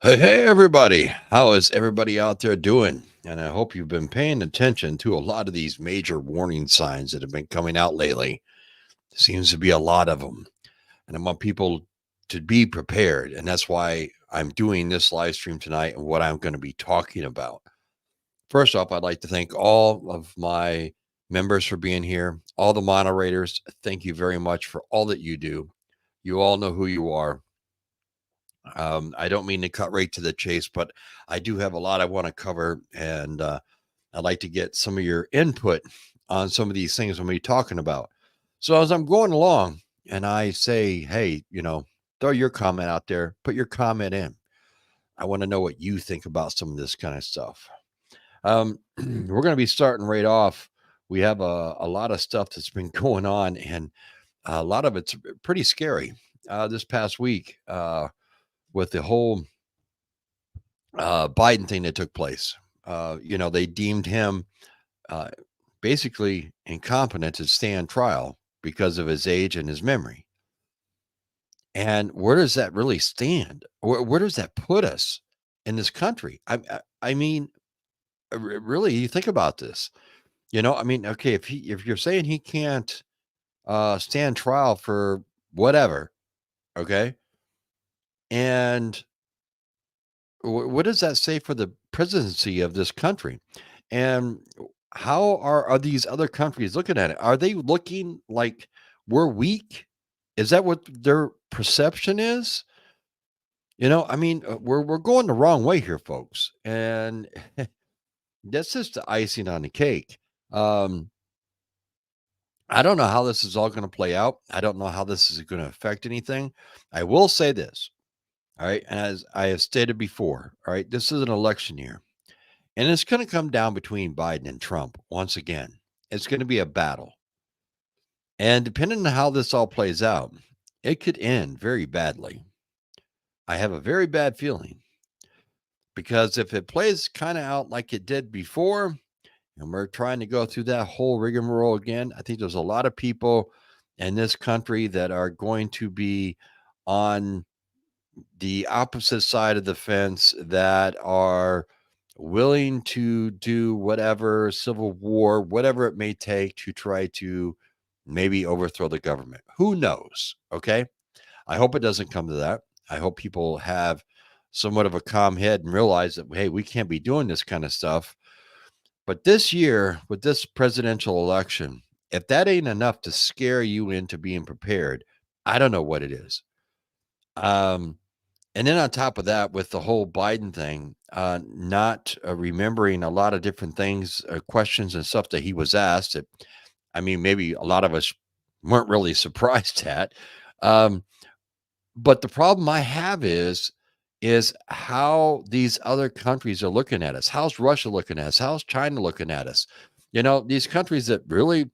Hey, everybody. How is everybody out there doing? And I hope you've been paying attention to a lot of these major warning signs that have been coming out lately. Seems to be a lot of them. And I want people to be prepared. And that's why I'm doing this live stream tonight and what I'm going to be talking about. First off, I'd like to thank all of my members for being here, all the moderators. Thank you very much for all that you do. You all know who you are. I don't mean to cut right to the chase, but I do have a lot I want to cover, and I'd like to get some of your input on some of these things I'm going to be talking about. So as I'm going along, and I say, hey, throw your comment out there, put your comment in. I want to know what you think about some of this kind of stuff. We're going to be starting right off. We have a lot of stuff that's been going on, and a lot of it's pretty scary. This past week, with the whole Biden thing that took place. They deemed him uh, basically incompetent to stand trial because of his age and his memory. And where does that really stand? Where does that put us in this country? I mean, really, you think about this. Okay, if you're saying he can't stand trial for whatever, okay, and what does that say for the presidency of this country? And how are these other countries looking at it? Are they looking like we're weak? Is that what their perception is? We're going the wrong way here, folks, and that's just the icing on the cake. Um, I don't know how this is all going to play out. I don't know how this is going to affect anything. I will say this, all right, as I have stated before, all right, this is an election year. And it's going to come down between Biden and Trump once again. It's going to be a battle. And depending on how this all plays out, it could end very badly. I have a very bad feeling because if it plays kind of out like it did before, and we're trying to go through that whole rigmarole again, I think there's a lot of people in this country that are going to be on the opposite side of the fence that are willing to do whatever civil war, whatever it may take to try to maybe overthrow the government. Who knows? Okay. I hope it doesn't come to that. I hope people have somewhat of a calm head and realize that, hey, we can't be doing this kind of stuff. But this year, with this presidential election, if that ain't enough to scare you into being prepared, I don't know what it is. Um, And then on top of that, with the whole Biden thing, not remembering a lot of different things, questions and stuff that he was asked. Maybe a lot of us weren't really surprised at. Um, but the problem I have is how these other countries are looking at us. How's Russia looking at us? How's China looking at us? These countries that really,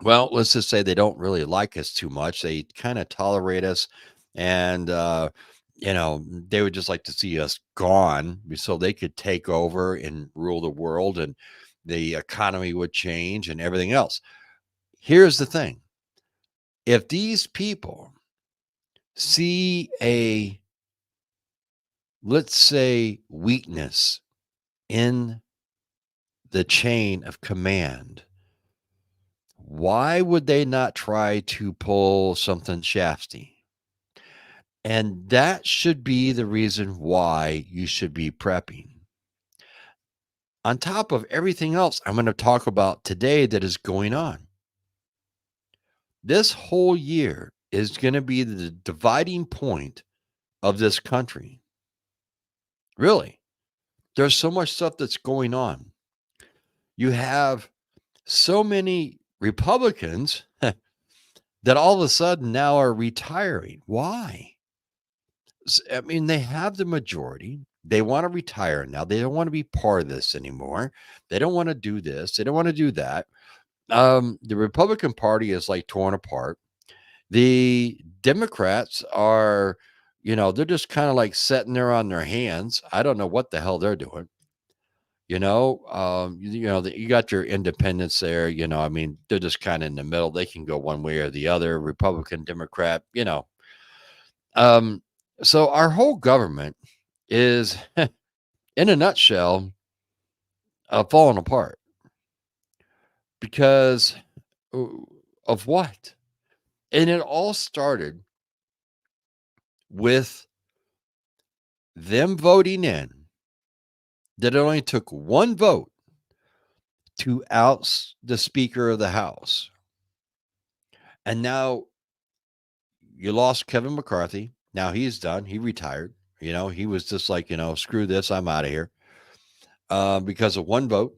well, let's just say they don't really like us too much. They kind of tolerate us, and they would just like to see us gone so they could take over and rule the world, and the economy would change and everything else. Here's the thing: if these people see a, let's say, weakness in the chain of command, why would they not try to pull something shafty? And that should be the reason why you should be prepping. On top of everything else I'm going to talk about today that is going on. This whole year is going to be the dividing point of this country. Really. There's so much stuff that's going on. You have so many Republicans that all of a sudden now are retiring. Why? They have the majority. They want to retire now. They don't want to be part of this anymore. They don't want to do this. They don't want to do that. The Republican Party is like torn apart. The Democrats are, they're just kind of like sitting there on their hands. I don't know what the hell they're doing. You got your independents there. They're just kind of in the middle. They can go one way or the other, Republican, Democrat. Um, So our whole government is, in a nutshell, falling apart because uh, of what? And it all started with them voting in that it only took one vote to oust the Speaker of the House. And now you lost Kevin McCarthy. Now he's done. He retired. He was just like, screw this. I'm out of here because of one vote.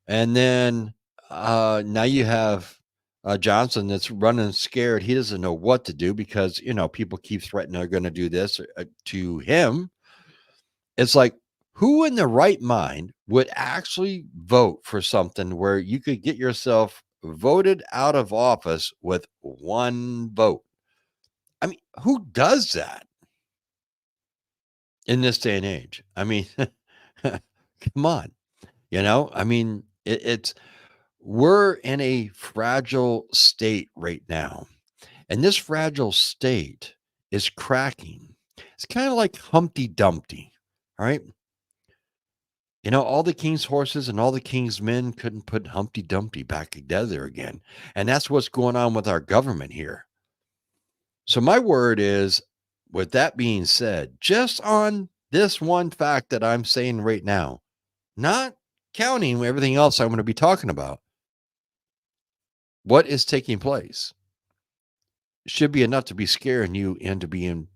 And then now you have Johnson that's running scared. He doesn't know what to do because, people keep threatening they're going to do this to him. It's like, who in the right mind would actually vote for something where you could get yourself voted out of office with one vote? I mean, who does that in this day and age? I mean, come on, I mean, it's we're in a fragile state right now. And this fragile state is cracking. It's kind of like Humpty Dumpty. All right. All the king's horses and all the king's men couldn't put Humpty Dumpty back together again. And that's what's going on with our government here. So, my word is, with that being said, just on this one fact that I'm saying right now, not counting everything else I'm going to be talking about, what is taking place should be enough to be scaring you into being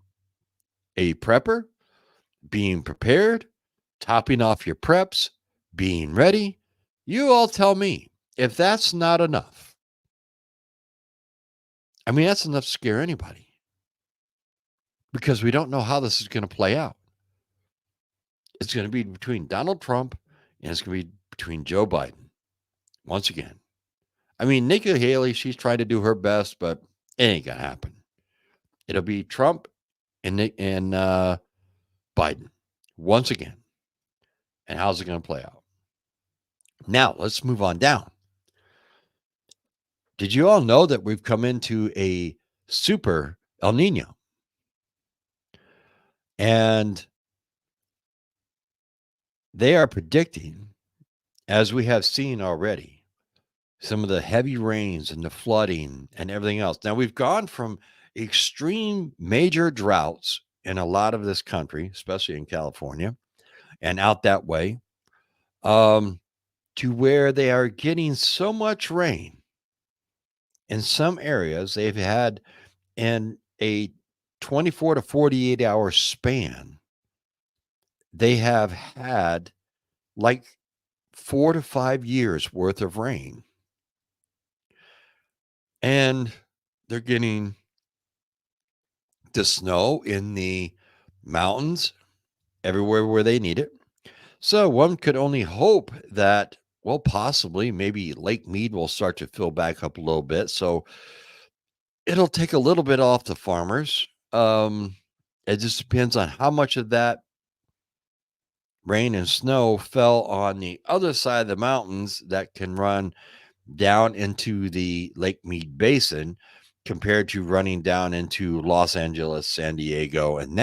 a prepper, being prepared, topping off your preps, being ready. You all tell me if that's not enough. I mean, that's enough to scare anybody because we don't know how this is going to play out. It's going to be between Donald Trump and it's going to be between Joe Biden once again. I mean, Nikki Haley, she's trying to do her best, but it ain't going to happen. It'll be Trump and Biden once again. And how's it going to play out? Now, let's move on down. Did you all know that we've come into a super El Nino? And they are predicting, as we have seen already, some of the heavy rains and the flooding and everything else. Now, we've gone from extreme major droughts in a lot of this country, especially in California and out that way, to where they are getting so much rain. In some areas, they've had in a 24 to 48 hour span, they have had like 4 to 5 years worth of rain. And they're getting the snow in the mountains everywhere where they need it. So one could only hope that, well, possibly maybe Lake Mead will start to fill back up a little bit. So it'll take a little bit off the farmers. It just depends on how much of that rain and snow fell on the other side of the mountains that can run down into the Lake Mead Basin compared to running down into Los Angeles, San Diego, and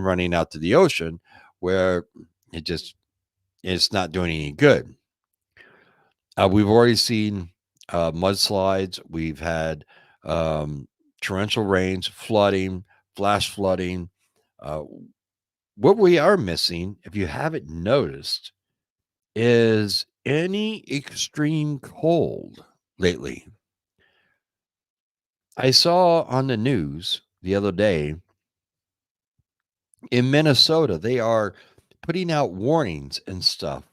running out to the ocean where it's not doing any good. We've already seen mudslides. We've had torrential rains, flooding, flash flooding. What we are missing, if you haven't noticed, is any extreme cold lately. I saw on the news the other day in Minnesota, they are putting out warnings and stuff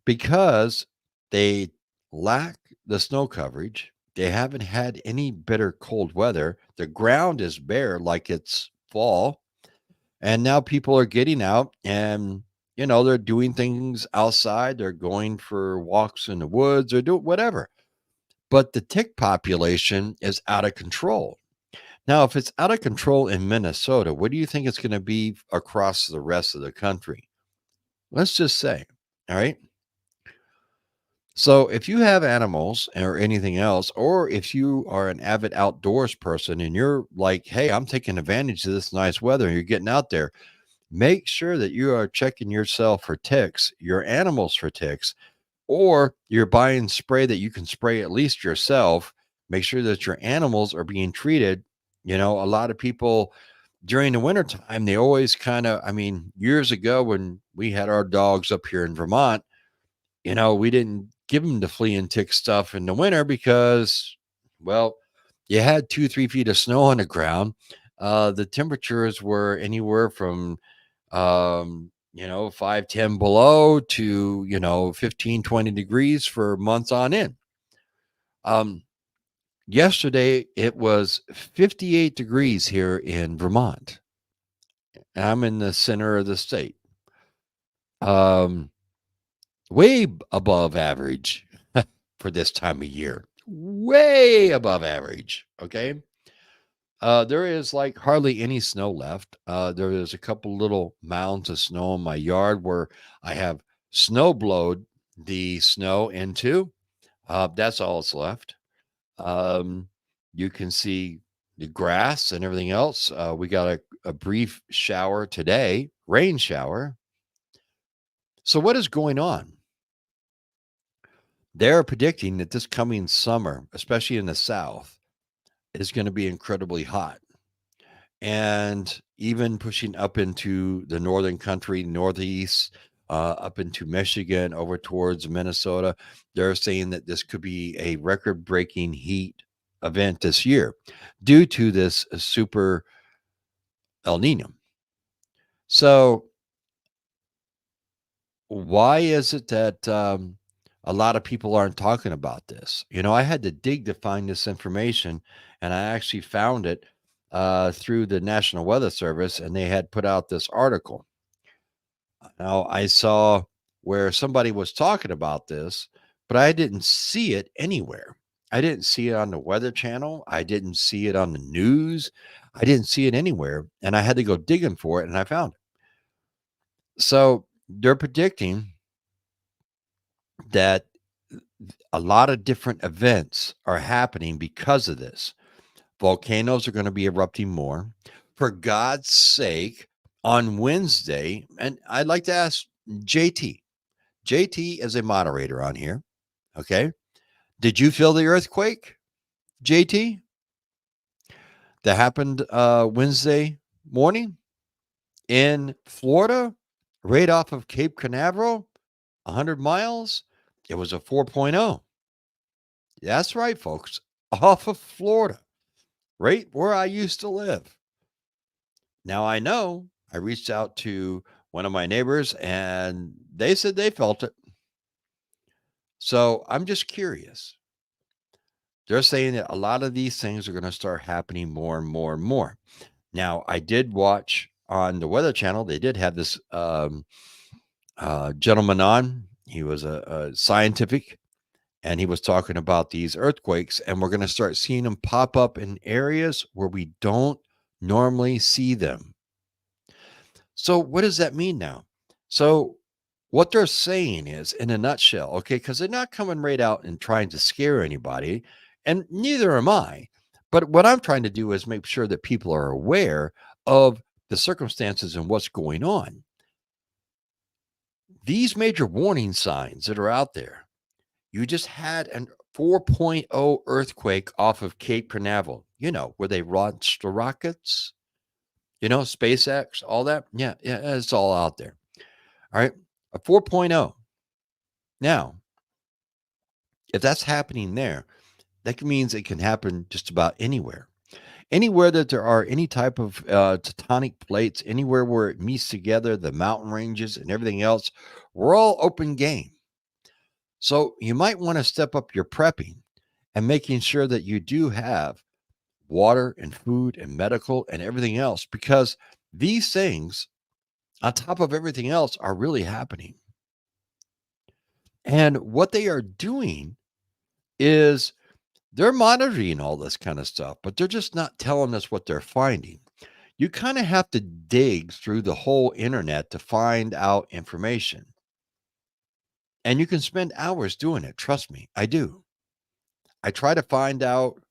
because they lack the snow coverage. They haven't had any bitter cold weather. The ground is bare like it's fall. And now people are getting out and, they're doing things outside. They're going for walks in the woods or do whatever. But the tick population is out of control. Now, if it's out of control in Minnesota, what do you think it's going to be across the rest of the country? Let's just say, all right. So, if you have animals or anything else, or if you are an avid outdoors person and you're like, hey, I'm taking advantage of this nice weather and you're getting out there, make sure that you are checking yourself for ticks, your animals for ticks, or you're buying spray that you can spray at least yourself. Make sure that your animals are being treated. A lot of people during the wintertime, they always kind of, I mean, years ago when we had our dogs up here in Vermont, we didn't give them the flea and tick stuff in the winter because, well, you had 2, 3 feet of snow on the ground. The temperatures were anywhere from 5, 10 below to, 15, 20 degrees for months on end. Um, Yesterday it was 58 degrees here in Vermont. I'm in the center of the state. Um, Above average for this time of year. Way above average. Okay. There is like hardly any snow left. There is a couple little mounds of snow in my yard where I have snow blowed the snow into. That's all that's left. Um, you can see the grass and everything else. We got a brief shower today, rain shower. So, what is going on? They're predicting that this coming summer, especially in the South, is going to be incredibly hot. And even pushing up into the northern country, northeast, up into Michigan, over towards Minnesota, they're saying that this could be a record breaking heat event this year due to this super El Nino. So, why is it that a lot of people aren't talking about this? I had to dig to find this information, and I actually found it through the National Weather Service, and they had put out this article. Now, I saw where somebody was talking about this, but I didn't see it anywhere. I didn't see it on the Weather Channel. I didn't see it on the news. I didn't see it anywhere, and I had to go digging for it, and I found it. So they're predicting that a lot of different events are happening because of this. Volcanoes are going to be erupting more. For God's sake, on Wednesday, and I'd like to ask JT. JT is a moderator on here. Okay. Did you feel the earthquake, JT, that happened Wednesday morning in Florida, right off of Cape Canaveral, 100 miles? It was a 4.0. That's right, folks. Off of Florida, right where I used to live. Now I know I reached out to one of my neighbors and they said they felt it. So I'm just curious. They're saying that a lot of these things are going to start happening more and more and more. Now, I did watch on the Weather Channel, they did have this gentleman on. He was a scientific and he was talking about these earthquakes, and we're going to start seeing them pop up in areas where we don't normally see them. So, what does that mean now? So, what they're saying is, in a nutshell, okay, because they're not coming right out and trying to scare anybody, and neither am I. But what I'm trying to do is make sure that people are aware of the circumstances and what's going on. These major warning signs that are out there, you just had an 4.0 earthquake off of Cape Canaveral, where they launched the rockets, SpaceX, all that. Yeah, yeah, it's all out there. All right. A 4.0. Now, if that's happening there, that means it can happen just about anywhere. Anywhere that there are any type of tectonic plates, anywhere where it meets together, the mountain ranges and everything else, we're all open game. So you might want to step up your prepping and making sure that you do have water and food and medical and everything else, because these things, on top of everything else, are really happening. And what they are doing is they're monitoring all this kind of stuff, but they're just not telling us what they're finding. You kind of have to dig through the whole internet to find out information. And you can spend hours doing it. Trust me, I do. I try to find out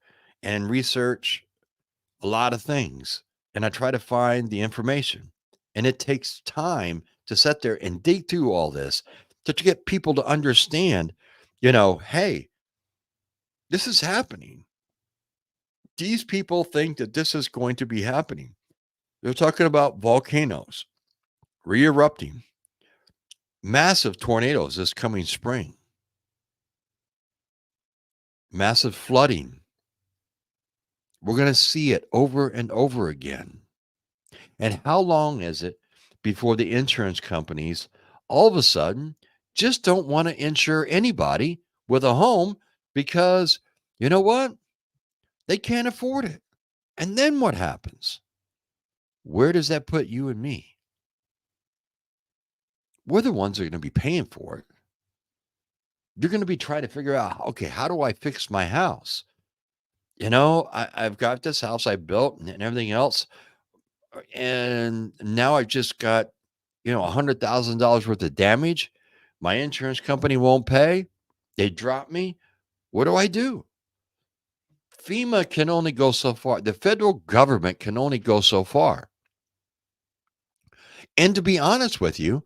and research a lot of things, and I try to find the information. And it takes time to sit there and dig through all this to get people to understand, hey, this is happening. These people think that this is going to be happening. They're talking about volcanoes re-erupting, massive tornadoes this coming spring, massive flooding. We're going to see it over and over again. And how long is it before the insurance companies all of a sudden just don't want to insure anybody with a home because you know what? They can't afford it. And then what happens? Where does that put you and me? We're the ones that are going to be paying for it. You're going to be trying to figure out, okay, how do I fix my house? I've got this house I built and everything else. And now I've just got, $100,000 worth of damage. My insurance company won't pay. They drop me. What do I do? FEMA can only go so far. The federal government can only go so far. And to be honest with you,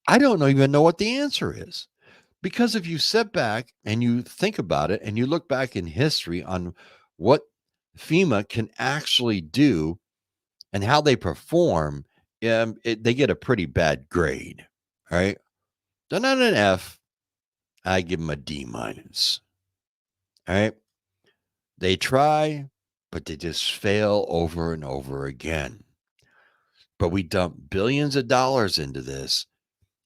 I don't even know what the answer is. Because if you sit back and you think about it and you look back in history on what FEMA can actually do and how they perform, they get a pretty bad grade. All right. They're not an F. I give them a D minus. All right. They try, but they just fail over and over again. But we dump billions of dollars into this.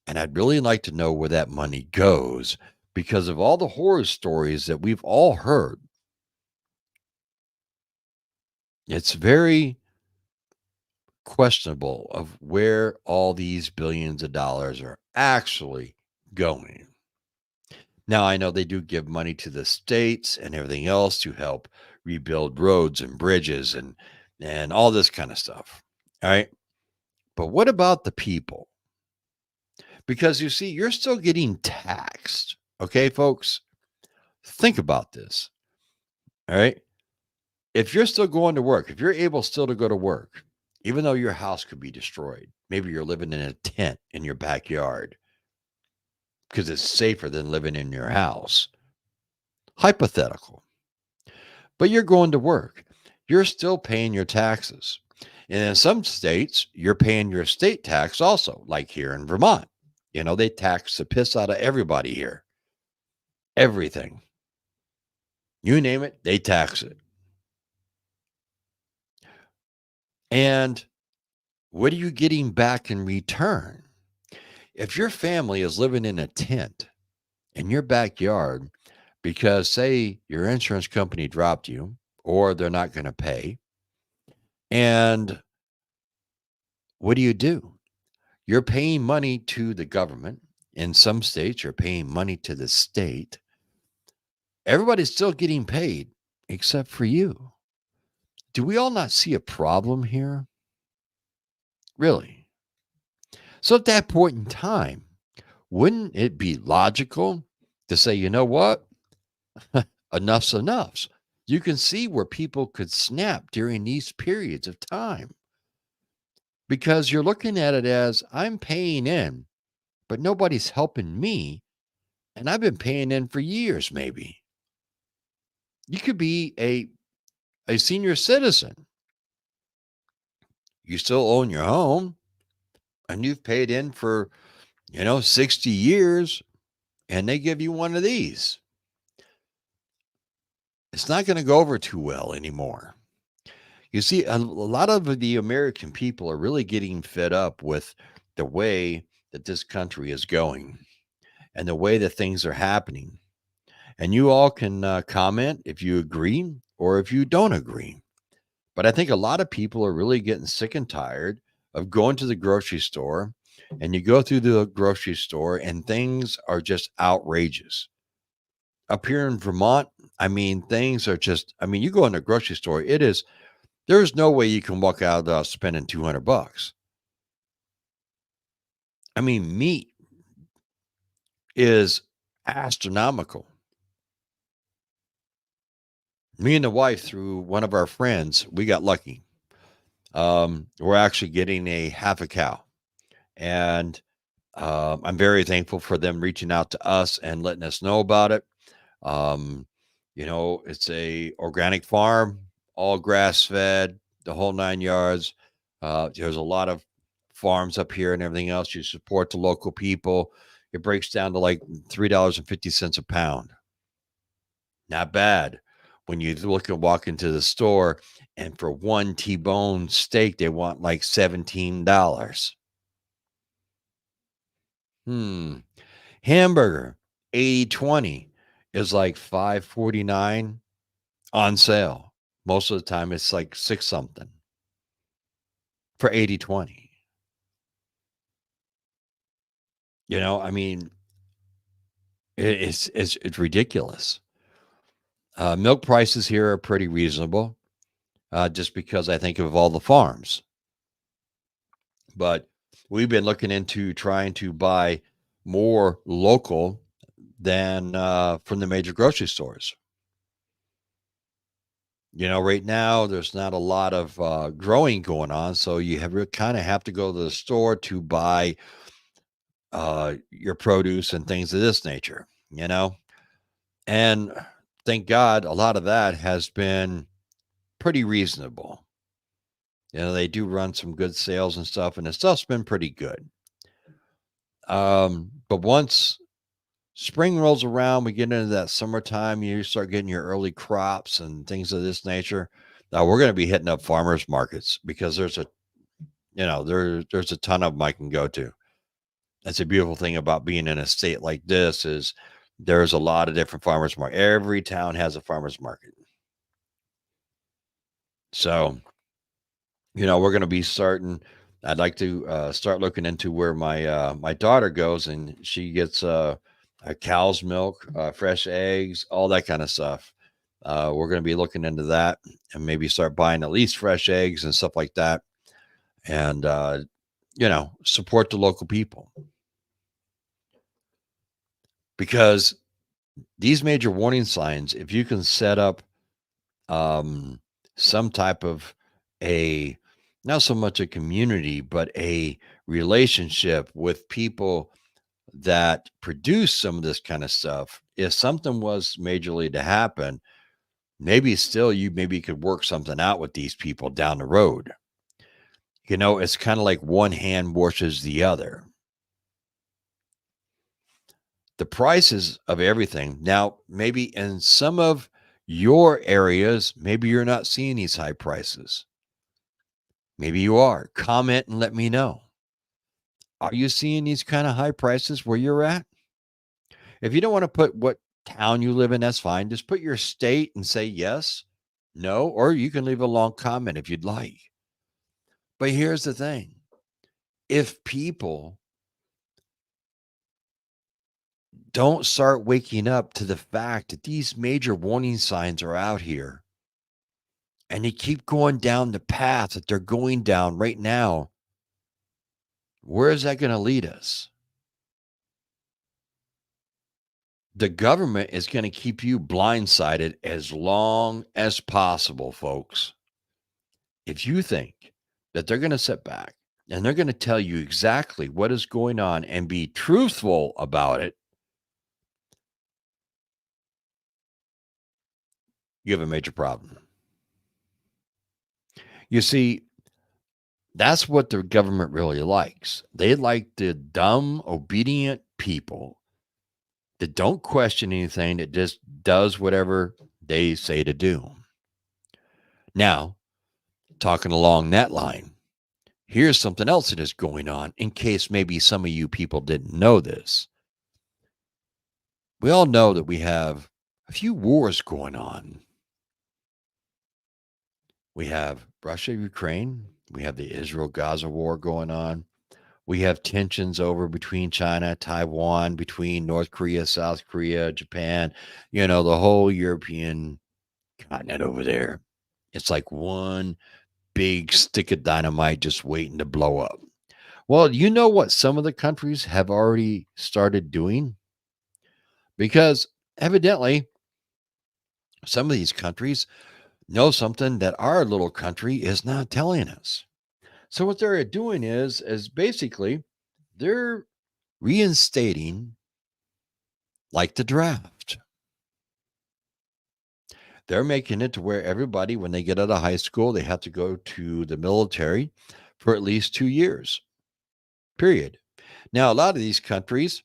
And I'd really like to know where that money goes because of all the horror stories that we've all heard. It's very questionable of where all these billions of dollars are actually going. Now, I know they do give money to the states and everything else to help rebuild roads and bridges and all this kind of stuff. All right. But what about the people? Because you see, you're still getting taxed. Okay, folks, think about this. All right. If you're still going to work, if you're able still to go to work, even though your house could be destroyed, maybe you're living in a tent in your backyard because it's safer than living in your house. Hypothetical. But you're going to work. You're still paying your taxes. And in some states, you're paying your state tax also, like here in Vermont. They tax the piss out of everybody here. Everything. You name it, they tax it. And what are you getting back in return? If your family is living in a tent in your backyard because, say, your insurance company dropped you or they're not going to pay, and what do? You're paying money to the government. In some states, you're paying money to the state. Everybody's still getting paid except for you. Do we all not see a problem here? Really? So at that point in time, wouldn't it be logical to say, you know what? Enough's enough. You can see where people could snap during these periods of time because you're looking at it as I'm paying in, but nobody's helping me. And I've been paying in for years, maybe. You could be a senior citizen. You still own your home and you've paid in for, 60 years and they give you one of these. It's not going to go over too well anymore. You see, a lot of the American people are really getting fed up with the way that this country is going and the way that things are happening. And you all can comment if you agree or if you don't agree. But I think a lot of people are really getting sick and tired of going to the grocery store and you go through the grocery store and things are just outrageous. Up here in Vermont, things are just, you go in the grocery store, there's no way you can walk out without spending $200. Meat is astronomical. Me and the wife, through one of our friends, we got lucky. We're actually getting a half a cow, and I'm very thankful for them reaching out to us and letting us know about it. Um, it's a organic farm, all grass fed, the whole 9 yards. There's a lot of farms up here and everything else. You support the local people. It breaks down to like $3.50 a pound. Not bad. When you look and walk into the store, and for one T-bone steak, they want like $17. Hmm. Hamburger, 80/20 is like 5.49 on sale. Most of the time, it's like 6 something for 80/20. I mean, it's ridiculous. Milk prices here are pretty reasonable, just because I think of all the farms. But we've been looking into trying to buy more local than from the major grocery stores. Right now there's not a lot of growing going on, so you have kind of have to go to the store to buy your produce and things of this nature. And thank God a lot of that has been pretty reasonable. They do run some good sales and stuff, and the stuff's been pretty good. But once spring rolls around, we get into that summertime, you start getting your early crops and things of this nature. Now we're going to be hitting up farmers markets because there's a ton of them I can go to. That's a beautiful thing about being in a state like this is there's a lot of different farmers market. Every town has a farmers market. So, we're going to be starting. I'd like to start looking into where my daughter goes, and she gets a cow's milk, fresh eggs, all that kind of stuff. We're going to be looking into that and maybe start buying at least fresh eggs and stuff like that, and support the local people because these major warning signs. If you can set up um, some type of a not so much a community, but a relationship with people that produce some of this kind of stuff. If something was majorly to happen, maybe still you maybe could work something out with these people down the road. It's kind of like one hand washes the other. The prices of everything. Now, maybe in some of your areas, maybe you're not seeing these high prices. Maybe you are. Comment and let me know. Are you seeing these kind of high prices where you're at? If you don't want to put what town you live in, that's fine. Just put your state and say yes, no, or you can leave a long comment if you'd like. But here's the thing. If people don't start waking up to the fact that these major warning signs are out here and they keep going down the path that they're going down right now, where is that going to lead us? The government is going to keep you blindsided as long as possible, folks. If you think that they're going to sit back and they're going to tell you exactly what is going on and be truthful about it, you have a major problem. You see, that's what the government really likes. They like the dumb, obedient people that don't question anything, that just does whatever they say to do. Now, talking along that line, here's something else that is going on in case maybe some of you people didn't know this. We all know that we have a few wars going on. We have Russia, Ukraine. We have the Israel Gaza war going on. We have tensions over between China, Taiwan, between North Korea, South Korea, Japan, the whole European continent over there. It's like one big stick of dynamite just waiting to blow up. Well, you know what some of the countries have already started doing? because evidently some of these countries know something that our little country is not telling us. So what they're doing is basically they're reinstating like the draft. They're making it to where everybody, when they get out of high school, they have to go to the military for at least 2 years, period. Now, a lot of these countries,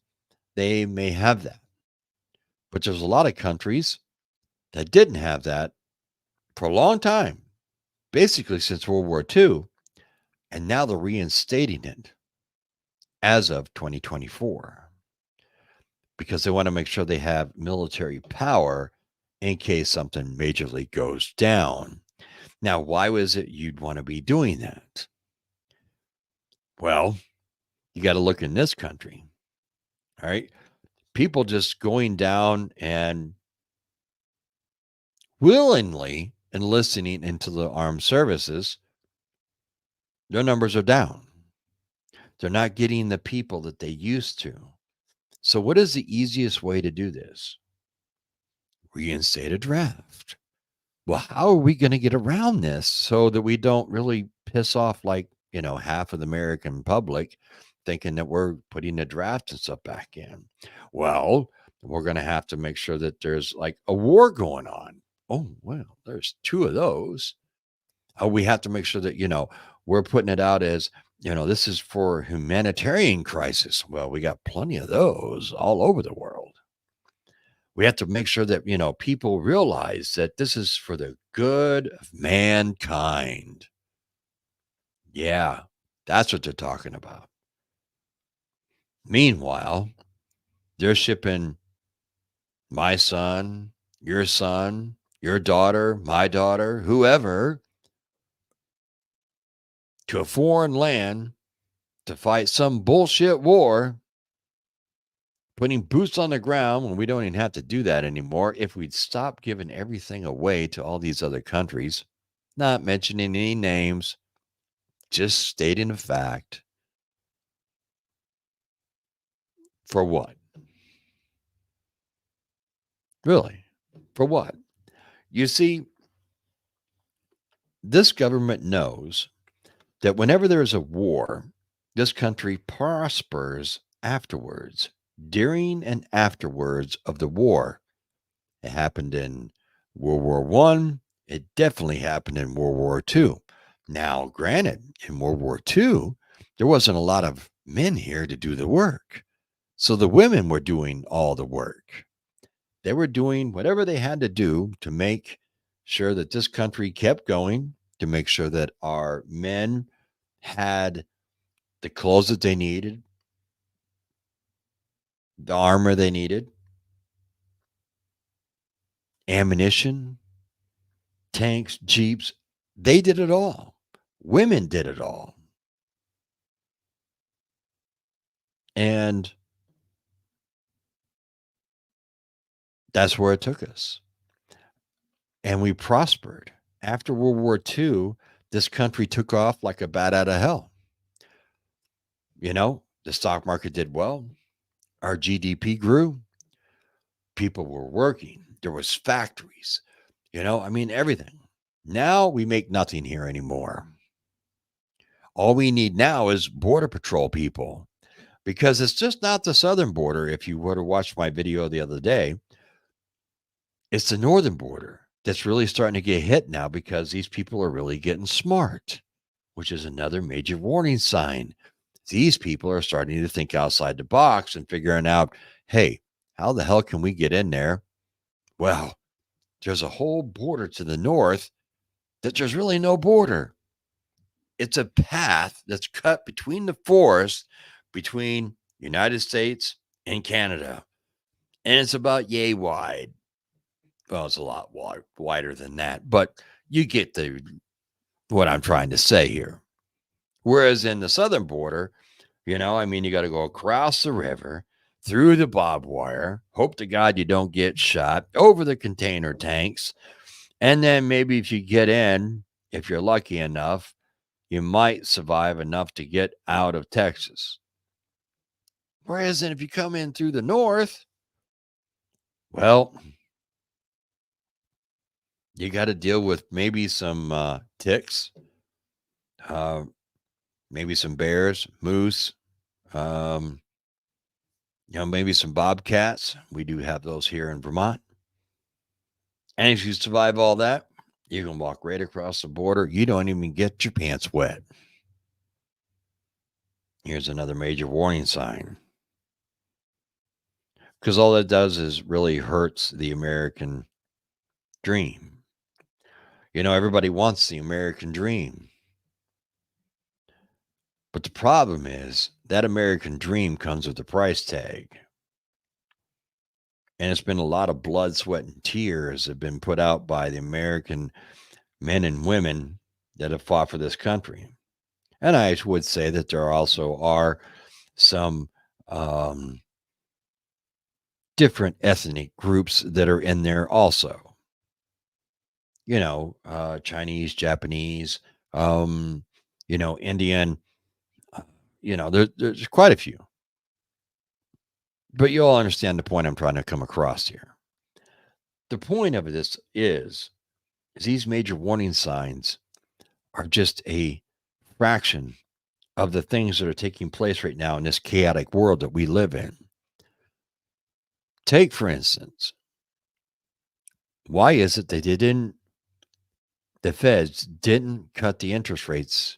they may have that, but there's a lot of countries that didn't have that for a long time, basically since World War II, and now they're reinstating it as of 2024 because they want to make sure they have military power in case something majorly goes down. Now, why was it you'd want to be doing that? Well, you got to look in this country. All right. People just going down and willingly enlisting into the armed services, their numbers are down. They're not getting the people that they used to. So, what is the easiest way to do this? Reinstate a draft. Well, how are we going to get around this so that we don't really piss off half of the American public thinking that we're putting the draft and stuff back in? Well, we're going to have to make sure that there's like a war going on. Oh, well, there's two of those. Oh, we have to make sure that, we're putting it out as, this is for humanitarian crisis. Well, we got plenty of those all over the world. We have to make sure that, people realize that this is for the good of mankind. Yeah, that's what they're talking about. Meanwhile, they're shipping my son, your daughter, my daughter, whoever to a foreign land to fight some bullshit war, putting boots on the ground when we don't even have to do that anymore if we'd stop giving everything away to all these other countries, not mentioning any names, just stating a fact. For what? Really? For what? You see, this government knows that whenever there is a war, this country prospers afterwards, during and afterwards of the war. It happened in World War One. It definitely happened in World War Two. Now, granted, in World War Two, there wasn't a lot of men here to do the work. So the women were doing all the work. They were doing whatever they had to do to make sure that this country kept going, to make sure that our men had the clothes that they needed, the armor they needed, ammunition, tanks, jeeps. They did it all. Women did it all. And that's where it took us. And we prospered. After World War II, this country took off like a bat out of hell. The stock market did well. Our GDP grew. People were working. There was factories. Everything. Now we make nothing here anymore. All we need now is border patrol people because it's just not the southern border. If you were to watch my video the other day, it's the northern border that's really starting to get hit now because these people are really getting smart, which is another major warning sign. These people are starting to think outside the box and figuring out, hey, how the hell can we get in there? Well, there's a whole border to the north that there's really no border. It's a path that's cut between the forest between United States and Canada. And it's about yay wide. Well, it's a lot wider than that, but you get what I'm trying to say here. Whereas in the southern border, you got to go across the river, through the barbed wire, hope to God you don't get shot, over the container tanks. And then maybe if you get in, if you're lucky enough, you might survive enough to get out of Texas. Whereas then if you come in through the north, Well, you got to deal with maybe some ticks, uh, maybe some bears, moose, um, maybe some bobcats. We do have those here in Vermont. And if you survive all that, you can walk right across the border. You don't even get your pants wet. Here's another major warning sign. Because all that does is really hurts the American dream. Everybody wants the American dream. But the problem is that American dream comes with a price tag. And it's been a lot of blood, sweat, and tears that have been put out by the American men and women that have fought for this country. And I would say that there also are some different ethnic groups that are in there also. Chinese, Japanese, Indian. There's quite a few. But you all understand the point I'm trying to come across here. The point of this is these major warning signs are just a fraction of the things that are taking place right now in this chaotic world that we live in. Take, for instance, why is it that the feds didn't cut the interest rates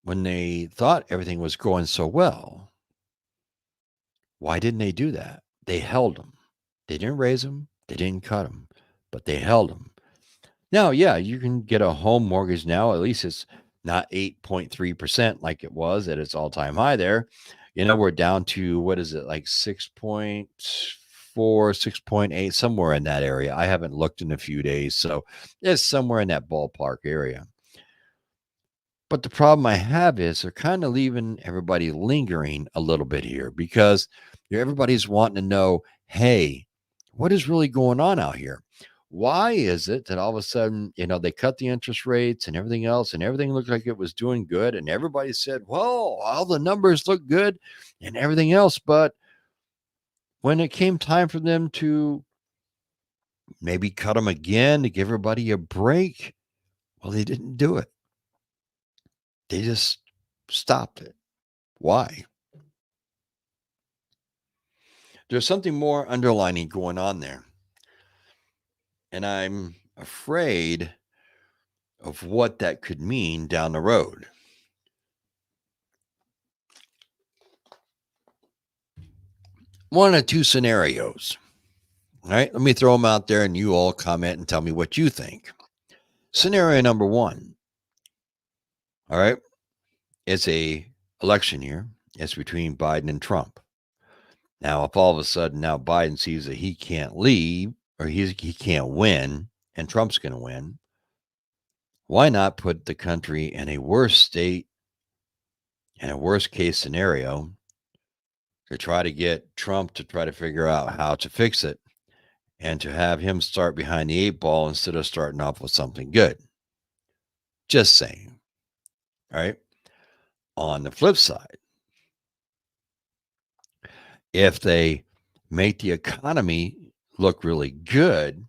when they thought everything was going so well? Why didn't they do that? They held them. They didn't raise them. They didn't cut them, but they held them. Now, yeah, you can get a home mortgage now. At least it's not 8.3% like it was at its all-time high there. We're down to, what is it, like 6.4, 6.8, somewhere in that area. I haven't looked in a few days, so it's somewhere in that ballpark area. But the problem I have is they're kind of leaving everybody lingering a little bit here because everybody's wanting to know, hey, what is really going on out here? Why is it that all of a sudden, they cut the interest rates and everything else, and everything looked like it was doing good, and everybody said, well, all the numbers look good and everything else, but when it came time for them to maybe cut them again to give everybody a break, well, they didn't do it. They just stopped it. Why? There's something more underlining going on there. And I'm afraid of what that could mean down the road. One of two scenarios. All right, let me throw them out there and you all comment and tell me what you think. Scenario number one. All right, it's a election year. It's between Biden and Trump. Now, if all of a sudden now Biden sees that he can't leave or he can't win and Trump's going to win, why not put the country in a worse state and a worst case scenario to try to get Trump to try to figure out how to fix it and to have him start behind the eight ball instead of starting off with something good? Just saying. All right. On the flip side, if they make the economy look really good,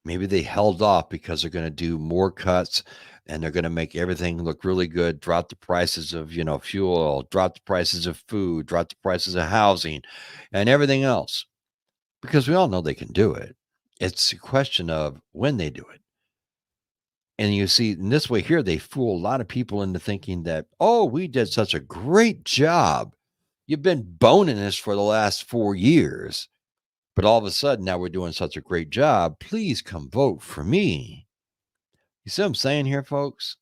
maybe they held off because they're going to do more cuts and they're going to make everything look really good, drop the prices of, fuel oil, drop the prices of food, drop the prices of housing and everything else, because we all know they can do it. It's a question of when they do it. And you see, in this way here, they fool a lot of people into thinking that, oh, we did such a great job. You've been boning us for the last 4 years, but all of a sudden now we're doing such a great job. Please come vote for me. You see what I'm saying here, folks?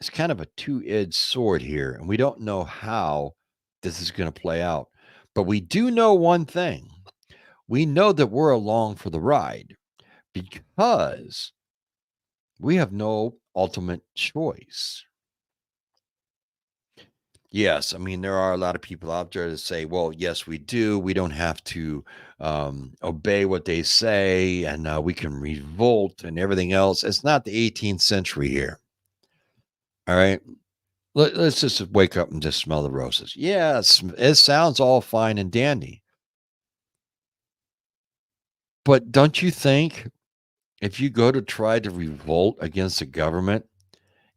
It's kind of a two-edged sword here, and we don't know how this is going to play out. But we do know one thing. We know that we're along for the ride because we have no ultimate choice. Yes, I mean, there are a lot of people out there that say, well, yes, we do. We don't have to obey what they say and we can revolt and everything else. It's not the 18th century here. All right. Let's just wake up and just smell the roses. Yes, it sounds all fine and dandy. But don't you think if you go to try to revolt against the government,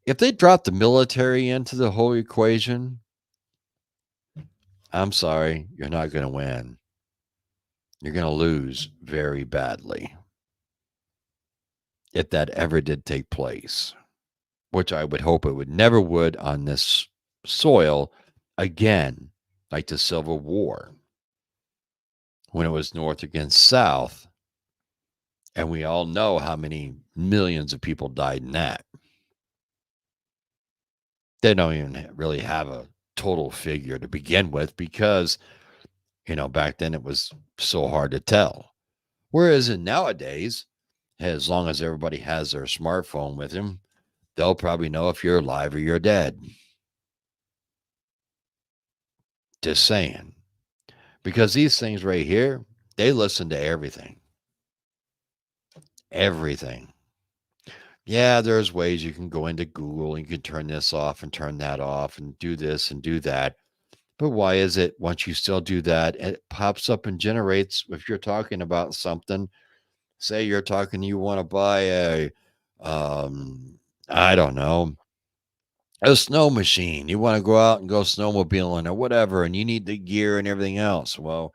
if they drop the military into the whole equation, I'm sorry, you're not going to win. You're going to lose very badly if that ever did take place, which I would hope it would never would on this soil again, like the Civil War when it was North against South. And we all know how many millions of people died in that. They don't even really have a total figure to begin with because, back then it was so hard to tell. Whereas in nowadays, as long as everybody has their smartphone with them, they'll probably know if you're alive or you're dead. Just saying. Because these things right here, they listen to everything. Everything. Yeah, there's ways you can go into Google and you can turn this off and turn that off and do this and do that. But why is it once you still do that, it pops up and generates if you're talking about something, say you're talking, you want to buy I don't know, a snow machine. You want to go out and go snowmobiling or whatever, and you need the gear and everything else. Well,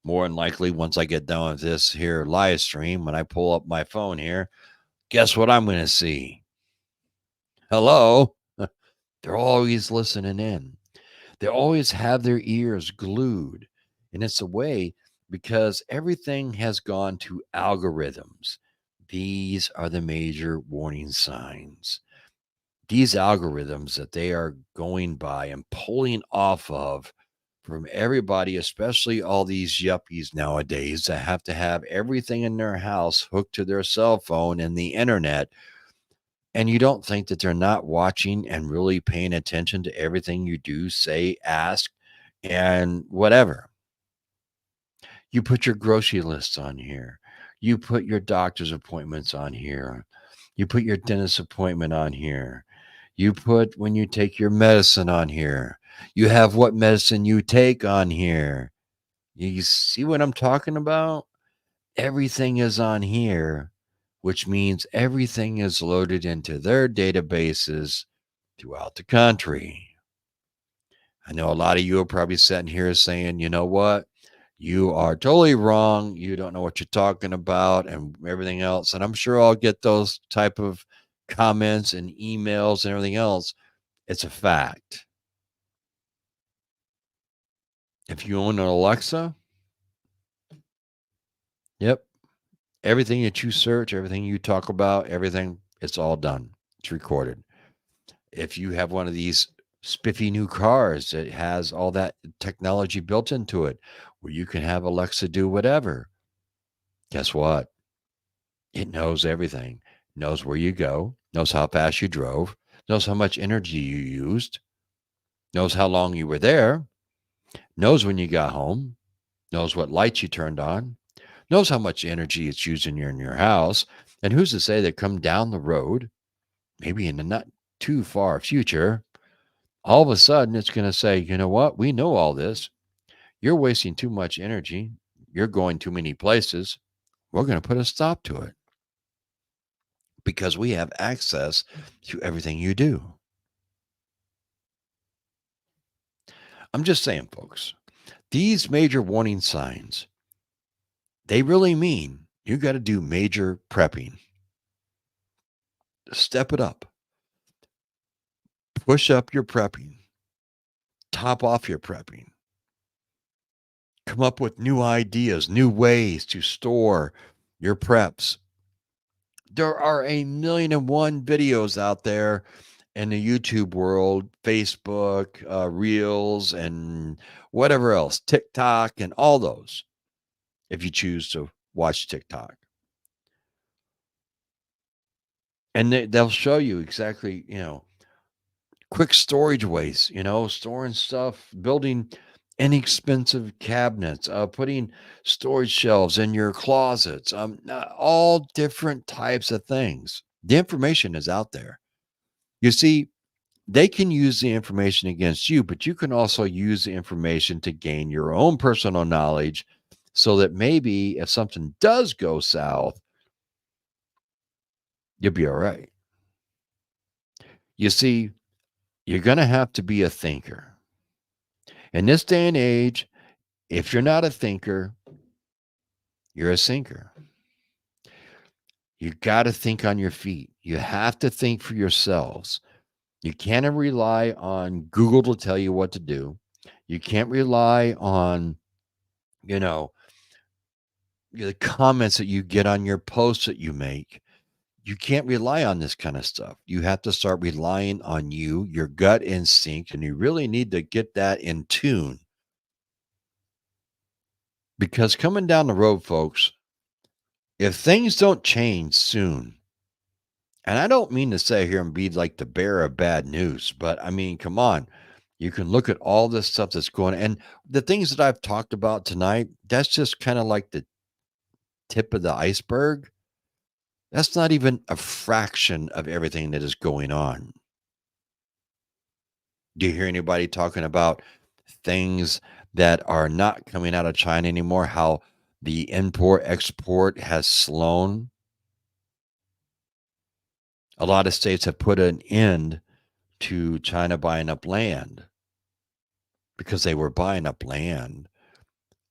more than likely, once I get done with this here live stream, when I pull up my phone here, guess what I'm going to see? Hello. They're always listening in. They always have their ears glued. And it's a way because everything has gone to algorithms. These are the major warning signs. These algorithms that they are going by and pulling off of from everybody, especially all these yuppies nowadays that have to have everything in their house hooked to their cell phone and the internet. And you don't think that they're not watching and really paying attention to everything you do, say, ask, and whatever. You put your grocery lists on here. You put your doctor's appointments on here. You put your dentist appointment on here. You put when you take your medicine on here. You have what medicine you take on here. You see what I'm talking about? Everything is on here, which means everything is loaded into their databases throughout the country. I know a lot of you are probably sitting here saying, you know what? You are totally wrong. You don't know what you're talking about and everything else. And I'm sure I'll get those type of comments and emails and everything else. It's a fact. If you own an Alexa, yep, everything that you search, everything you talk about, everything, it's all done. It's recorded. If you have one of these spiffy new cars that has all that technology built into it, where you can have Alexa do whatever, guess what? It knows everything, knows where you go, knows how fast you drove, knows how much energy you used, knows how long you were there, knows when you got home, knows what lights you turned on, knows how much energy it's using in your house. And who's to say that come down the road, maybe in the not too far future, all of a sudden it's going to say, you know what? We know all this. You're wasting too much energy. You're going too many places. We're going to put a stop to it because we have access to everything you do. I'm just saying, folks, these major warning signs, they really mean you got to do major prepping. Step it up. Push up your prepping. Top off your prepping. Come up with new ideas, new ways to store your preps. There are a million and one videos out there in the YouTube world, Facebook, Reels, and whatever else, TikTok, and all those, if you choose to watch TikTok. And they'll show you exactly, quick storage ways, storing stuff, building inexpensive cabinets, putting storage shelves in your closets, all different types of things. The information is out there. You see, they can use the information against you, but you can also use the information to gain your own personal knowledge so that maybe if something does go south, you'll be all right. You see, you're going to have to be a thinker. In this day and age, if you're not a thinker, you're a sinker. You got to think on your feet. You have to think for yourselves. You can't rely on Google to tell you what to do. You can't rely on, you know, the comments that you get on your posts that you make. You can't rely on this kind of stuff. You have to start relying on you, your gut instinct, and you really need to get that in tune. Because coming down the road, folks, if things don't change soon, and I don't mean to sit here and be like the bearer of bad news, but I mean, come on. You can look at all this stuff that's going on. And the things that I've talked about tonight, that's just kind of like the tip of the iceberg. That's not even a fraction of everything that is going on. Do you hear anybody talking about things that are not coming out of China anymore? How the import export has slown? A lot of states have put an end to China buying up land because they were buying up land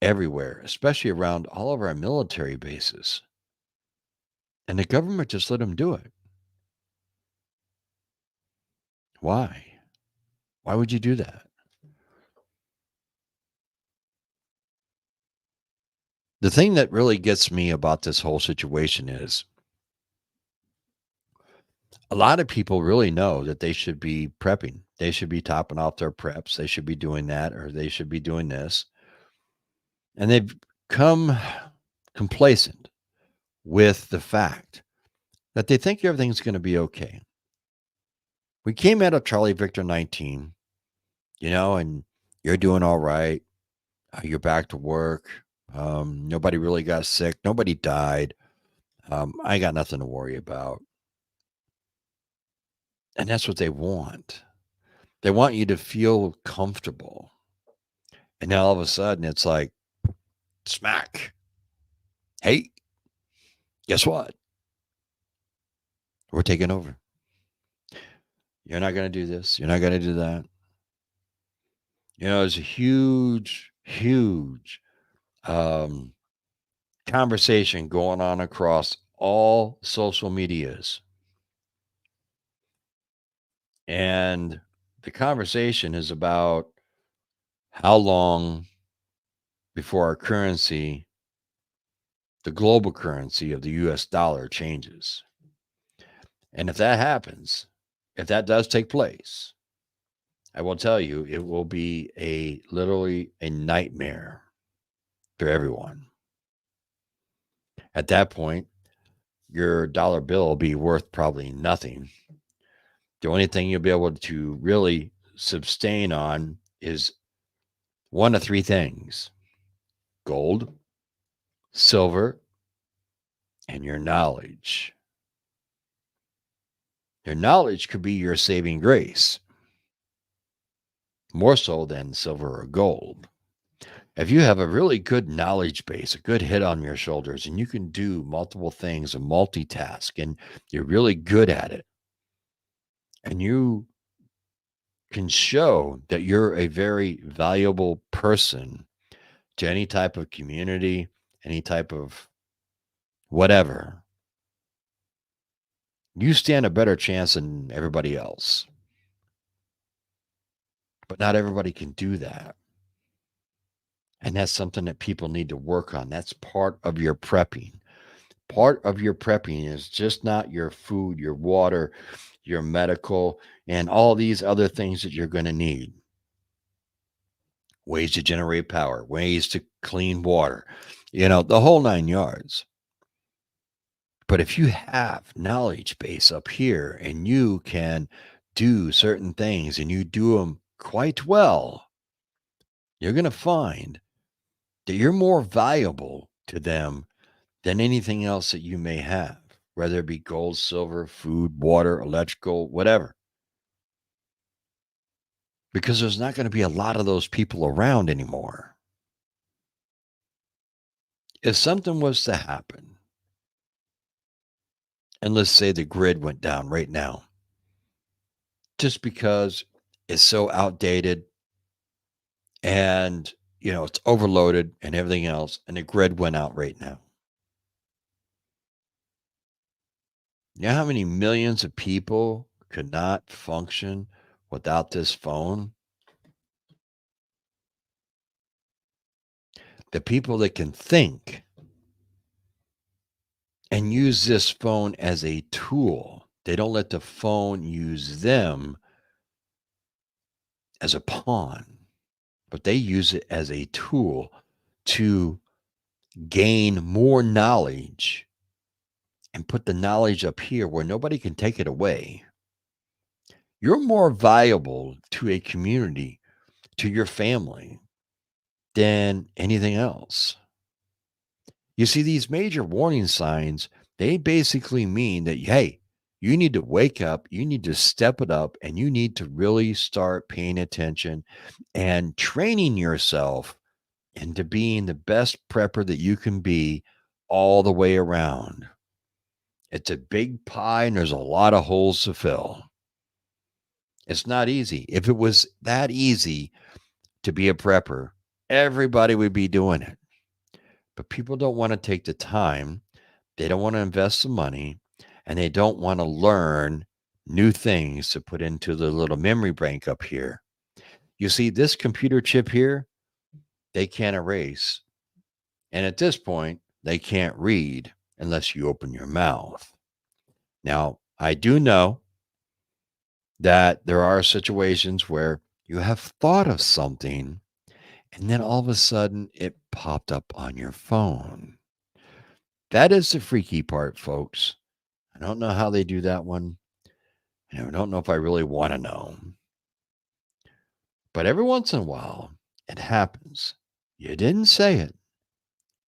everywhere, especially around all of our military bases. And the government just let them do it. Why? Why would you do that? The thing that really gets me about this whole situation is a lot of people really know that they should be prepping. They should be topping off their preps. They should be doing that or they should be doing this. And they've come complacent with the fact that they think everything's going to be okay. We came out of Charlie Victor 19, and you're doing all right. You're back to work. Nobody really got sick. Nobody died. I got nothing to worry about. And that's what they want. They want you to feel comfortable. And now all of a sudden it's like, smack. Hey, guess what? We're taking over. You're not going to do this. You're not going to do that. There's a huge, huge um, conversation going on across all social medias. And the conversation is about how long before our currency, the global currency of the US dollar, changes. And if that happens, if that does take place, I will tell you, it will be literally a nightmare for everyone. At that point, your dollar bill will be worth probably nothing. The only thing you'll be able to really sustain on is one of three things: gold, silver, and your knowledge. Your knowledge could be your saving grace, more so than silver or gold. If you have a really good knowledge base, a good head on your shoulders, and you can do multiple things and multitask, and you're really good at it, and you can show that you're a very valuable person to any type of community, any type of whatever, you stand a better chance than everybody else. But not everybody can do that. And that's something that people need to work on. That's part of your prepping. Part of your prepping is just not your food, your water, your medical, and all these other things that you're going to need. Ways to generate power, ways to clean water, the whole nine yards. But if you have knowledge base up here and you can do certain things and you do them quite well, you're going to find that you're more valuable to them than anything else that you may have, whether it be gold, silver, food, water, electrical, whatever. Because there's not going to be a lot of those people around anymore. If something was to happen, and let's say the grid went down right now, just because it's so outdated and it's overloaded and everything else, and the grid went out right now. You know how many millions of people could not function without this phone? The people that can think and use this phone as a tool. They don't let the phone use them as a pawn, but they use it as a tool to gain more knowledge and put the knowledge up here where nobody can take it away. You're more valuable to a community, to your family, than anything else. You see, these major warning signs, they basically mean that, hey, you need to wake up, you need to step it up, and you need to really start paying attention and training yourself into being the best prepper that you can be all the way around. It's a big pie and there's a lot of holes to fill. It's not easy. If it was that easy to be a prepper, everybody would be doing it. But people don't want to take the time, they don't want to invest the money, and they don't want to learn new things to put into the little memory bank up here. You see, this computer chip here, they can't erase. And at this point, they can't read unless you open your mouth. Now, I do know that there are situations where you have thought of something and then all of a sudden it popped up on your phone. That is the freaky part, folks. I don't know how they do that one. And I don't know if I really want to know. But every once in a while, it happens. You didn't say it,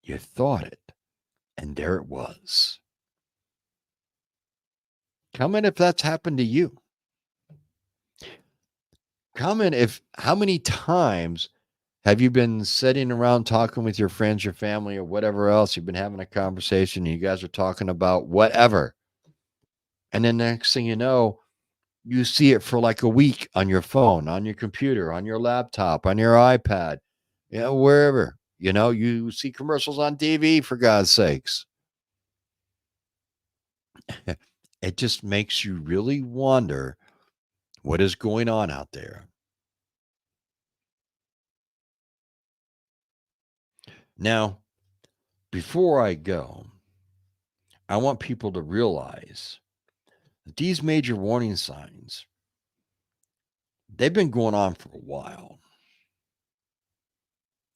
you thought it, and there it was. Comment if that's happened to you. Comment if how many times have you been sitting around talking with your friends, your family, or whatever else? You've been having a conversation, and you guys are talking about whatever. And then next thing you know, you see it for like a week on your phone, on your computer, on your laptop, on your iPad, wherever. You see commercials on TV, for God's sakes. It just makes you really wonder what is going on out there. Now, before I go, I want people to realize that these major warning signs, they've been going on for a while.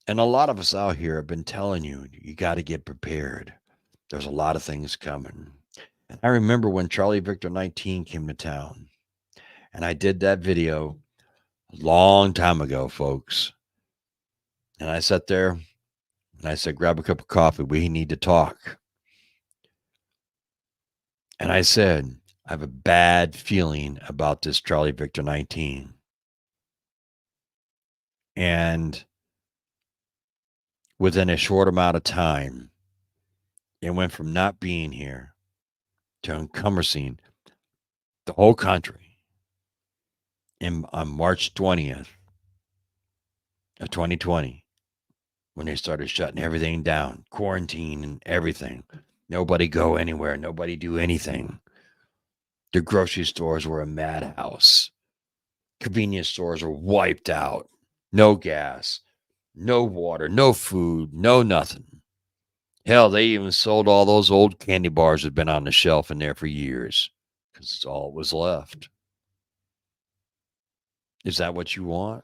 And a lot of us out here have been telling you, you got to get prepared. There's a lot of things coming. And I remember when Charlie Victor 19 came to town, and I did that video a long time ago, folks. And I sat there and I said, grab a cup of coffee. We need to talk. And I said, I have a bad feeling about this Charlie Victor 19. And within a short amount of time, it went from not being here to encompassing the whole country on March 20th of 2020, when they started shutting everything down, quarantine and everything. Nobody go anywhere. Nobody do anything. The grocery stores were a madhouse. Convenience stores were wiped out. No gas, no water, no food, no nothing. Hell, they even sold all those old candy bars that had been on the shelf in there for years because it's all that was left. Is that what you want?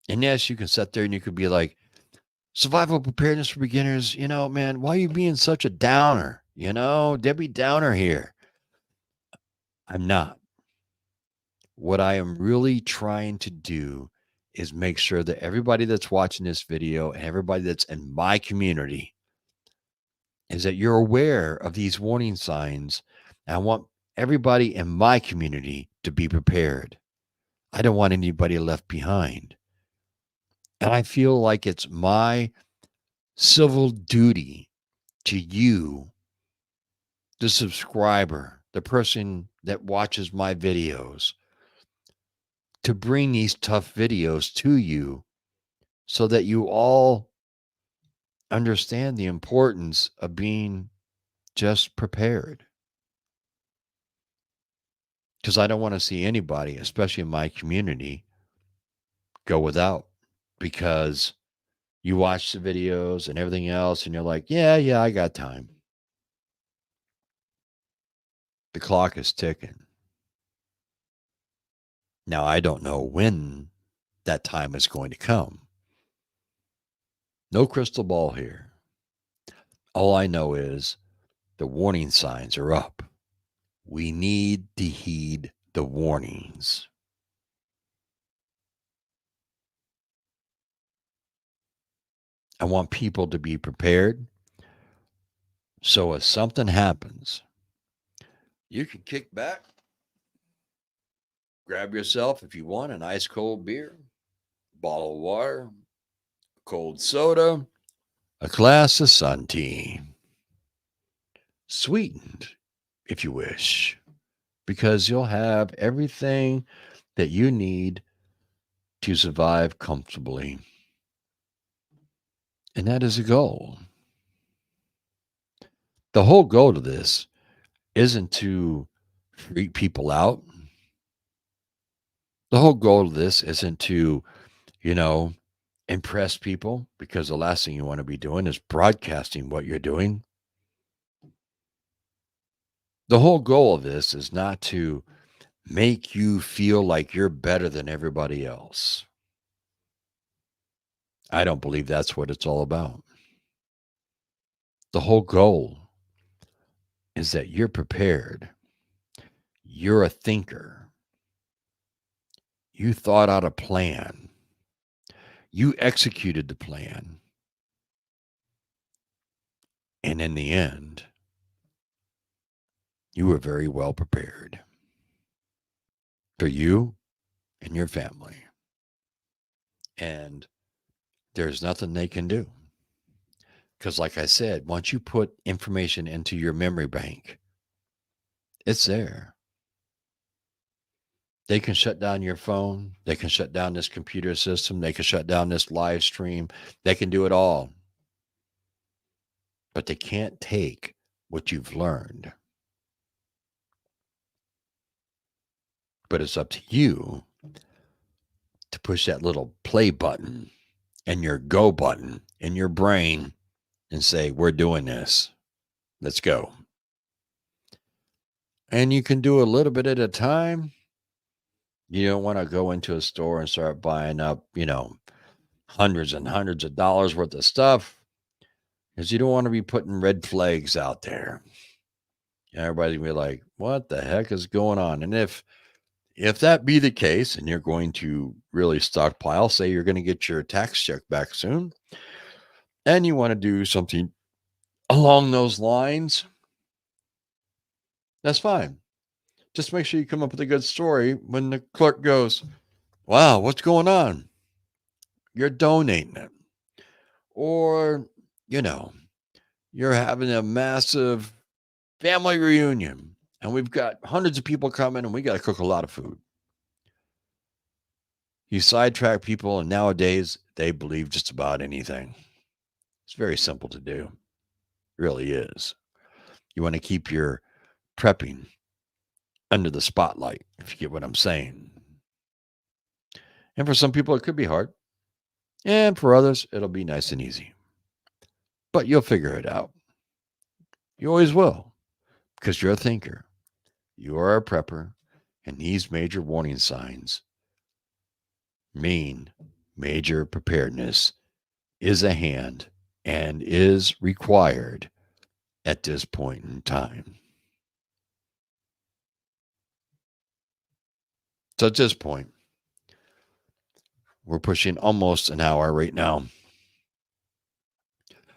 And yes, you can sit there and you could be like, survival preparedness for beginners, man, why are you being such a downer? Debbie Downer here. I'm not. What I am really trying to do is make sure that everybody that's watching this video and everybody that's in my community is that you're aware of these warning signs. And I want everybody in my community to be prepared. I don't want anybody left behind. And I feel like it's my civil duty to you, the subscriber, the person that watches my videos, to bring these tough videos to you so that you all understand the importance of being just prepared. Because I don't want to see anybody, especially in my community, go without because you watch the videos and everything else and you're like, yeah, I got time. The clock is ticking. Now, I don't know when that time is going to come. No crystal ball here. All I know is the warning signs are up. We need to heed the warnings. I want people to be prepared. So if something happens, you can kick back, grab yourself, if you want, an ice cold beer, bottle of water, cold soda, a glass of sun tea, sweetened if you wish, because you'll have everything that you need to survive comfortably. And that is a goal. The whole goal of this isn't to freak people out. The whole goal of this isn't to, you know, impress people, because the last thing you want to be doing is broadcasting what you're doing. The whole goal of this is not to make you feel like you're better than everybody else. I don't believe that's what it's all about. The whole goal is that you're prepared. You're a thinker. You thought out a plan. You executed the plan. And in the end, you were very well prepared for you and your family. And there's nothing they can do. Because, like I said, once you put information into your memory bank, it's there. They can shut down your phone. They can shut down this computer system. They can shut down this live stream. They can do it all. But they can't take what you've learned. But it's up to you to push that little play button and your go button in your brain and say, we're doing this. Let's go. And you can do a little bit at a time. You don't want to go into a store and start buying up, hundreds and hundreds of dollars worth of stuff, because you don't want to be putting red flags out there. Everybody's gonna be like, what the heck is going on? And if that be the case and you're going to really stockpile, say you're going to get your tax check back soon, and you want to do something along those lines, that's fine. Just make sure you come up with a good story when the clerk goes, wow, what's going on? You're donating it. Or, you know, you're having a massive family reunion and we've got hundreds of people coming and we got to cook a lot of food. You sidetrack people, and nowadays they believe just about anything. It's very simple to do. It really is. You want to keep your prepping under the spotlight, if you get what I'm saying. And for some people, it could be hard. And for others, it'll be nice and easy. But you'll figure it out. You always will, because you're a thinker. You are a prepper. And these major warning signs mean major preparedness is a hand and is required at this point in time. So at this point, we're pushing almost an hour right now.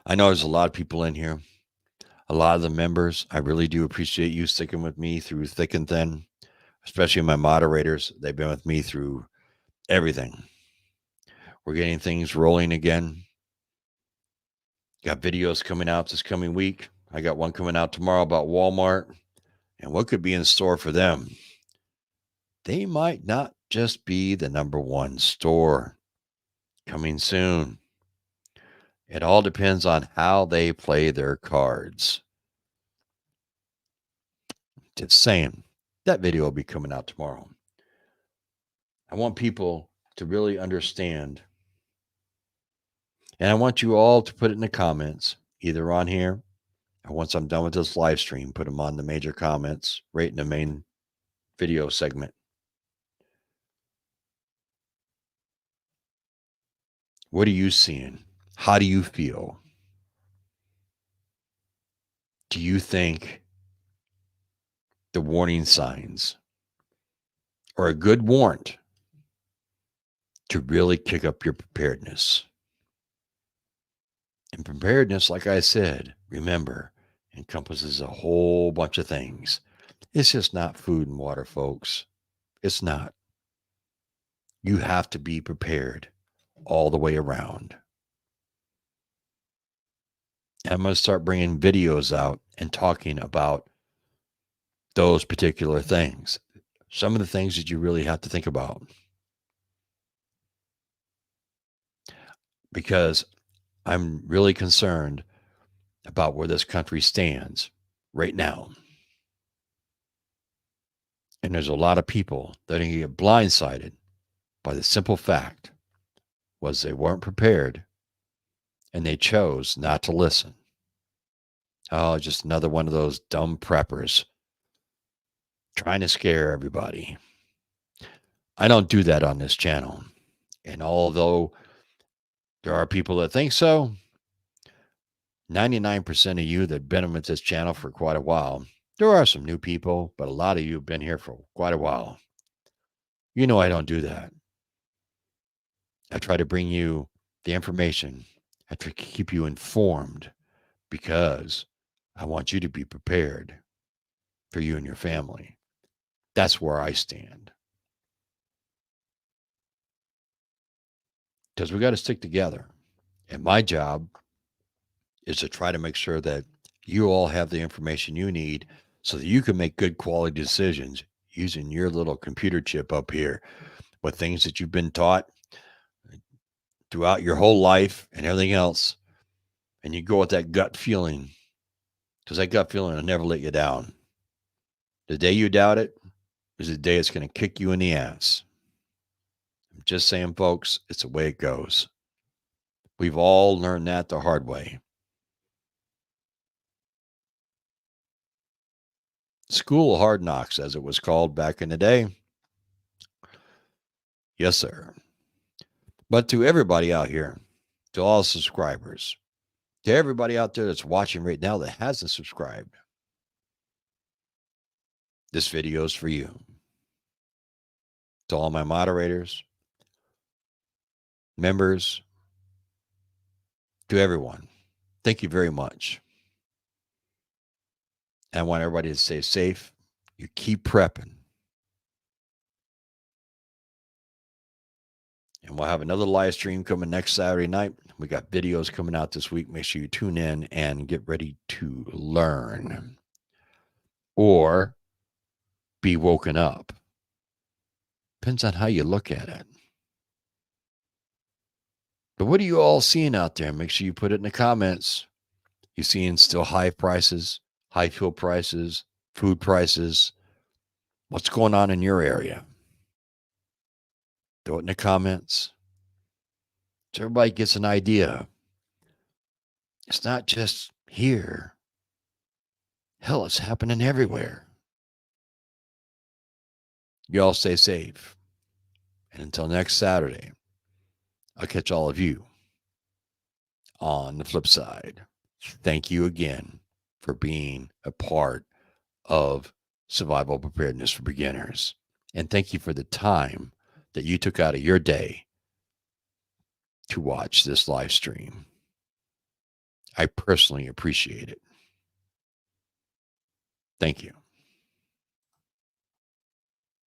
I know there's a lot of people in here, a lot of the members. I really do appreciate you sticking with me through thick and thin, especially my moderators. They've been with me through everything. We're getting things rolling again. Got videos coming out this coming week. I got one coming out tomorrow about Walmart and what could be in store for them. They might not just be the number one store. Coming soon. It all depends on how they play their cards. Just saying, that video will be coming out tomorrow. I want people to really understand, and I want you all to put it in the comments, either on here or once I'm done with this live stream, put them on the major comments right in the main video segment. What are you seeing? How do you feel? Do you think the warning signs are a good warrant to really kick up your preparedness? And preparedness, like I said, remember, encompasses a whole bunch of things. It's just not food and water, folks. It's not. You have to be prepared all the way around. I'm going to start bringing videos out and talking about those particular things. Some of the things that you really have to think about. Because I'm really concerned about where this country stands right now. And there's a lot of people that are going to get blindsided by the simple fact was they weren't prepared and they chose not to listen. Oh, just another one of those dumb preppers trying to scare everybody. I don't do that on this channel. And although there are people that think so, 99% of you that have been with this channel for quite a while, there are some new people, but a lot of you have been here for quite a while. You know I don't do that. I try to bring you the information. I try to keep you informed because I want you to be prepared for you and your family. That's where I stand. Because we got to stick together. And my job is to try to make sure that you all have the information you need so that you can make good quality decisions using your little computer chip up here with things that you've been taught throughout your whole life and everything else. And you go with that gut feeling because that gut feeling will never let you down. The day you doubt it is the day it's going to kick you in the ass. I'm just saying, folks, it's the way it goes. We've all learned that the hard way. School of Hard Knocks, as it was called back in the day. Yes, sir. But to everybody out here, to all subscribers, to everybody out there that's watching right now that hasn't subscribed, this video is for you. To all my moderators, members, to everyone, thank you very much. I want everybody to stay safe. You keep prepping. And we'll have another live stream coming next Saturday night. We got videos coming out this week. Make sure you tune in and get ready to learn or be woken up. Depends on how you look at it. But what are you all seeing out there? Make sure you put it in the comments. You seeing still high prices, high fuel prices, food prices? What's going on in your area? Throw it in the comments so everybody gets an idea. It's not just here. Hell, it's happening everywhere. You all stay safe. And until next Saturday, I'll catch all of you on the flip side. Thank you again for being a part of Survival Preparedness for Beginners. And thank you for the time that you took out of your day to watch this live stream. I personally appreciate it. Thank you.